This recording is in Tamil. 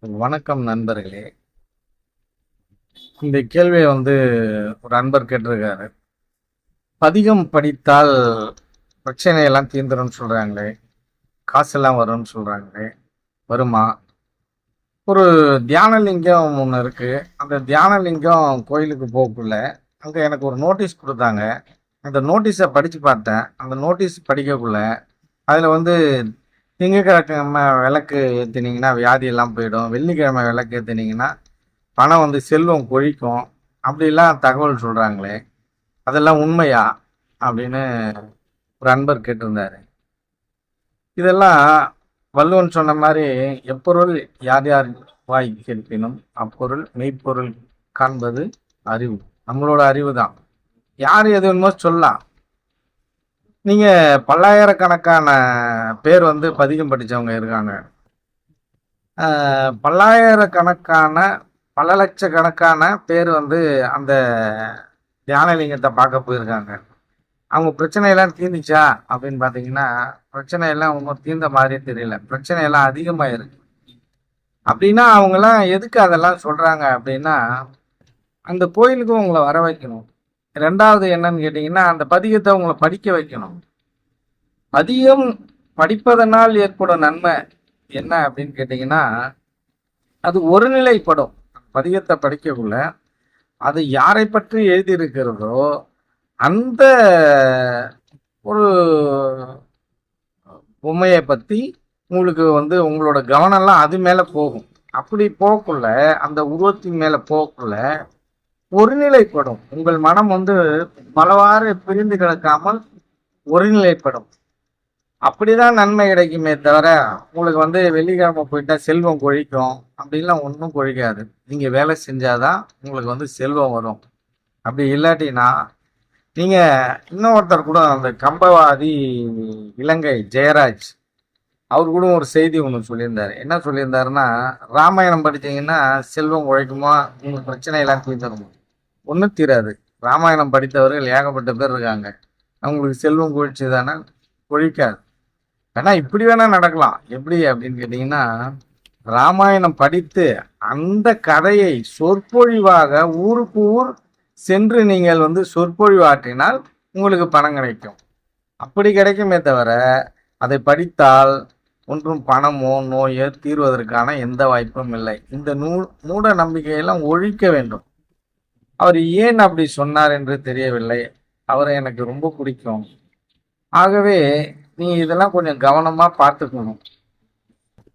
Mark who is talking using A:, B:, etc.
A: வணக்கம் நண்பர்களே. இந்த கேள்வியை ஒரு அன்பர் கேட்டிருக்காரு. பதிகம் படித்தால் பிரச்சனையெல்லாம் தீந்துரும்னு சொல்றாங்களே, காசெல்லாம் வரும்னு சொல்றாங்களே, வருமா? ஒரு தியான லிங்கம் ஒன்று இருக்கு. அந்த தியான லிங்கம் கோயிலுக்கு போகக்குள்ள அங்க எனக்கு ஒரு நோட்டீஸ் கொடுத்தாங்க. அந்த நோட்டீஸை படிச்சு பார்த்தேன். அந்த நோட்டீஸ் படிக்கக்குள்ள அதுல திங்கட்கிழமை விளக்கு ஏத்துனீங்கன்னா வியாதி எல்லாம் போயிடும். வெள்ளிக்கிழமை விளக்கு ஏத்துனீங்கன்னா பணம் செல்வம் கொழிக்கும். அப்படிலாம் தகவல் சொல்றாங்களே, அதெல்லாம் உண்மையா? அப்படின்னு ஒரு அன்பர் கேட்டிருந்தாரு. இதெல்லாம் வள்ளுவன் சொன்ன மாதிரி, எப்பொருள் யார் யார் வாய் கேட்பினும் அப்பொருள் மெய்ப்பொருள் காண்பது அறிவு. நம்மளோட அறிவு தான். யார் எது வேணுமோ சொல்லலாம். நீங்க பல்லாயிரக்கணக்கான பேர் பதிகம் படிச்சவங்க இருக்காங்க. பல்லாயிரக்கணக்கான பல லட்சக்கணக்கான பேர் அந்த தியானலிங்கத்தை பார்க்க போயிருக்காங்க. அவங்க பிரச்சனையெல்லாம் தீர்ந்துச்சா அப்படின்னு பார்த்தீங்கன்னா, பிரச்சனையெல்லாம் ஒன்றும் தீர்ந்த மாதிரியே தெரியல. பிரச்சனையெல்லாம் அதிகமாக இருக்கு. அப்படின்னா அவங்கெல்லாம் எதுக்கு அதெல்லாம் சொல்றாங்க அப்படின்னா, அந்த கோயிலுக்கு உங்களை வர வைக்கணும். ரெண்டாவது என்னன்னு கேட்டீங்கன்னா, அந்த பதிகத்தை உங்களை படிக்க வைக்கணும். பதிகம் படிப்பதனால் ஏற்படும் நன்மை என்ன அப்படின்னு கேட்டீங்கன்னா, அது ஒருநிலைப்படும். பதிகத்தை படிக்கக்குள்ள அது யாரை பற்றி எழுதியிருக்கிறதோ அந்த ஒரு பொம்மையை பற்றி உங்களுக்கு உங்களோட கவனம்லாம் அது மேலே போகும். அப்படி போகக்குள்ள அந்த உருவத்தின் மேலே போகக்குள்ள ஒருநிலைப்படும். உங்கள் மனம் பலவாறு பிரிந்து கிடக்காமல் ஒருநிலைப்படும். அப்படிதான் நன்மை கிடைக்குமே தவிர, உங்களுக்கு வெள்ளிக்கிழமை போயிட்டா செல்வம் கொழிக்கும் அப்படின்லாம் ஒன்றும் கொழிக்காது. நீங்க வேலை செஞ்சாதான் உங்களுக்கு செல்வம் வரும். அப்படி இல்லாட்டினா நீங்க இன்னொருத்தர் கூட அந்த கம்பவாதி இலங்கை ஜெயராஜ் அவர் கூட ஒரு செய்தி ஒன்று சொல்லியிருந்தாரு. என்ன சொல்லியிருந்தாருன்னா, ராமாயணம் படிச்சீங்கன்னா செல்வம் உழைக்குமா, உங்களுக்கு பிரச்சனை எல்லாம் தீர்ந்துருமா? ஒன்றும் தீராது. ராமாயணம் படித்தவர்கள் ஏகப்பட்ட பேர் இருக்காங்க. அவங்களுக்கு செல்வம் கொழிச்சுதானே? கொழிக்காது. வேணா இப்படி வேணா நடக்கலாம். எப்படி அப்படின்னு கேட்டீங்கன்னா, ராமாயணம் படித்து அந்த கதையை சொற்பொழிவாக ஊருக்கு ஊர் சென்று நீங்கள் சொற்பொழிவாற்றினால் உங்களுக்கு பணம் கிடைக்கும். அப்படி கிடைக்குமே தவிர, அதை படித்தால் ஒன்றும் பணமோ நோயோ தீர்வதற்கான எந்த வாய்ப்பும் இல்லை. இந்த மூட நம்பிக்கையெல்லாம் ஒழிக்க வேண்டும். அவர் ஏன் அப்படி சொன்னார் என்று தெரியவில்லை. அவரை எனக்கு ரொம்ப பிடிக்கும். ஆகவே நீ இதெல்லாம் கொஞ்சம் கவனமா பார்த்துக்கணும்.